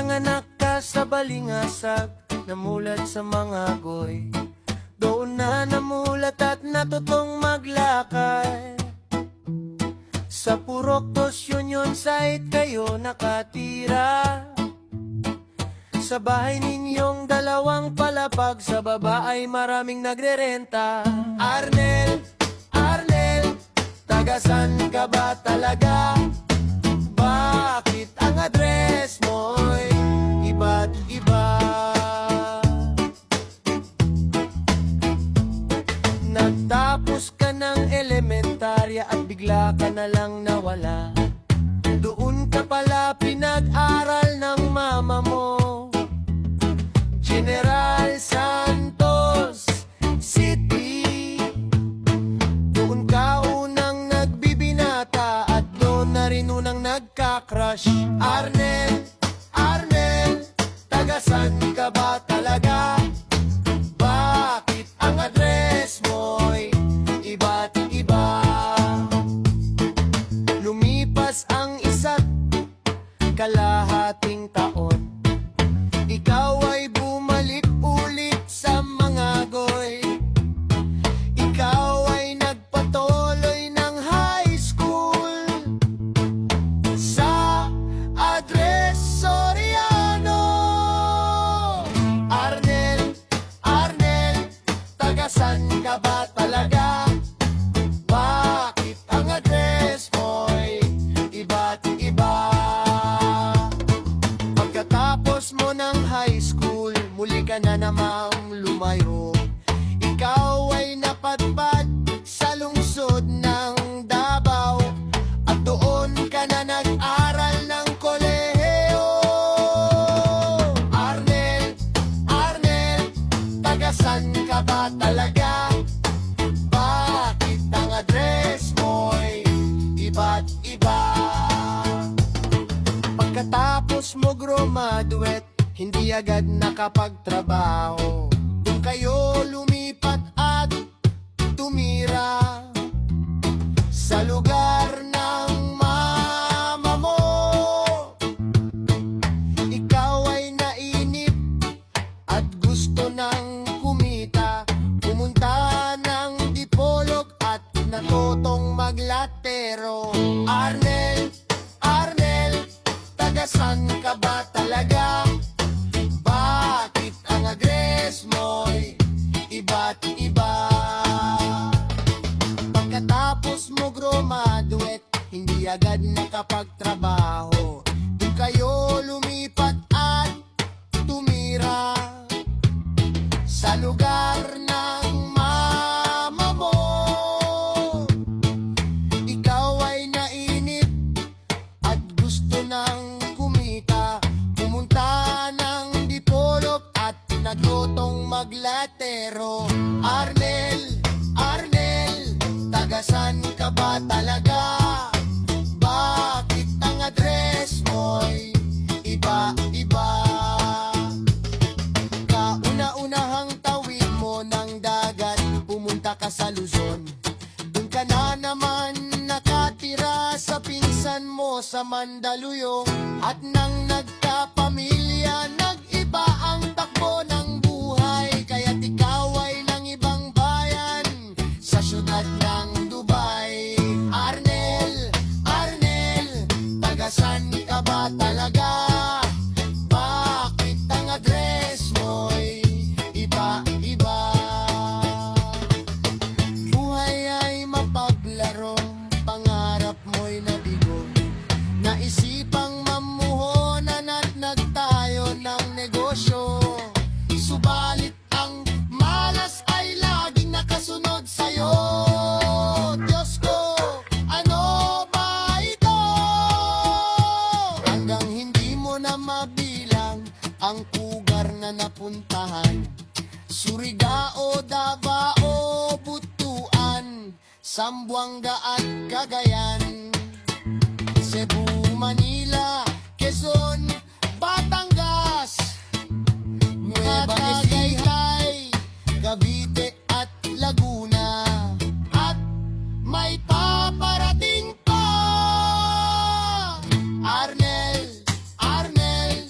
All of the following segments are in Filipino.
Nanganak ka sa balingasag, namulat sa mga goy. Doon na namulat at natutong maglakad. Sa Purok 2 Union Site kayo nakatira. Sa bahay ninyong dalawang palapag, sa baba ay maraming nagre-renta. Arnel, Arnel, tagasan ka ba talaga? Bakit ang address mo'y iba't iba? Nagtapos ka ng elementarya at bigla ka na lang nawala. Doon ka pala pinag-aral ng mama mo, General Santos City. Doon ka unang nagbibinata at doon na rin unang nagka-crush. Arnel, Arnel, tagasan ka ba talaga? Bakit ang address mo'y iba't iba? Lumipas ang isa't kalahating taon, ikaw ay bumalik ulit sa mga goy. Ikaw ay nagpatuloy ng high school sa address Soriano. Arnel, Arnel, tagasan ka ba talaga? Bakit ang address mo'y iba't iba? Pagkatapos mo ng high school, muli ka na namang lumayo. Ikaw ay napadpad sa lungsod ng Davao at doon ka na nag-aral ng kolehiyo. Arnel, Arnel, tagasan ka ba talaga? Bakit ang address mo'y iba't iba? Pagkatapos mo graduate, hindi agad nakapagtrabaho. Doon kayo lumipat at tumira sa lugar ng mama mo. Ikaw ay nainip at gusto ng kumita. Pumunta ng Dipolog at natutong maglatero. Arnel, Arnel, tagasan ka ba talaga? Bakit ang address mo'y iba't iba? Pagkatapos mo graduate, hindi agad nakapagtrabaho. Doon kayo lumipat at tumira sa lugar ng mama mo. Ikaw ay nainip at gusto ng kumita. Pumunta ng Dipolog at nagutong maglatero. Arnel, Arnel, tagasan ka ba talaga? Bakit ang address mo'y iba-iba? Kauna-unahang tawid mo ng dagat, pumunta ka sa Luzon. Doon ka na naman nakatira sa pinsan mo sa Mandaluyong. At nang nagkapamilya, nag-iba ang takbo ng buhay. Kaya't ikaw ay ng ibang bayan sa syudad ng Dubai. Arnel, Arnel, tagasan ka ba talaga? Bakit ang address mo'y iba-iba? Buhay ay mapaglaro, pangarap mo'y nabigo. Naisipang mamuhonan at nagtayo ng negosyo. Subalit ang malas ay laging nakasunod sa'yo. Diyos ko, ano ba ito? Hanggang hindi mo na mabilang ang pugar na napuntahan. Surigao, Davao, Butuan, Zamboanga at Cagayan, Cebu, Manila, Quezon, Batangas, Nueva Ecija, Cavite at Laguna. At may paparating pa. Arnel, Arnel,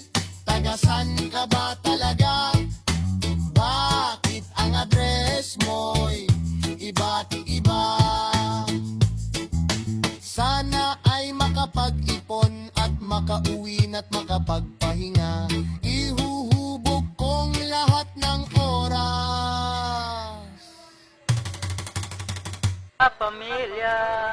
pamilya.